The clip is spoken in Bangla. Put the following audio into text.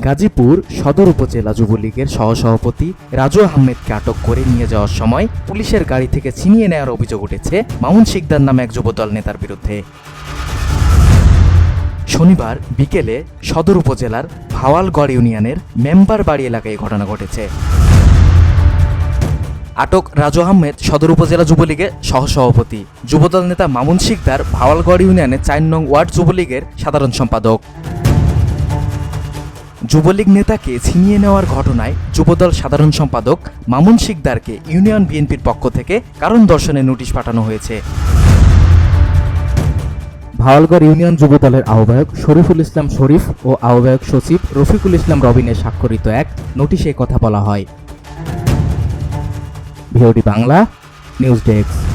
গাজীপুর সদর উপজেলা যুবলীগের সহসভাপতি রাজু আহমেদকে আটক করে নিয়ে যাওয়ার সময় পুলিশের গাড়ি থেকে ছিনিয়ে নেওয়ার অভিযোগ উঠেছে মামুন শিকদার নামে এক যুবদল নেতার বিরুদ্ধে। শনিবার বিকেলে সদর উপজেলার ভাওয়ালগড় ইউনিয়নের মেম্বার বাড়ি এলাকায় এই ঘটনা ঘটেছে। আটক রাজু আহমেদ সদর উপজেলা যুবলীগের সহসভাপতি, যুবদল নেতা মামুন শিকদার ভাওয়ালগড় ইউনিয়নের ৪ নং ওয়ার্ড যুবলীগের সাধারণ সম্পাদক। যুবলীগ নেতাকে ছিনিয়ে নেওয়ার ঘটনায় যুবদল সাধারণ সম্পাদক মামুন শিকদারকে ইউনিয়ন বিএনপির পক্ষ থেকে কারণ দর্শনের নোটিশ পাঠানো হয়েছে। ভাওয়ালগড় ইউনিয়ন যুবদলের আহ্বায়ক শরীফুল ইসলাম শরীফ ও আহ্বায়ক সচিব রফিকুল ইসলাম রবিনের স্বাক্ষরিত এক নোটিশে কথা বলা হয়। VOD Bangla news desk.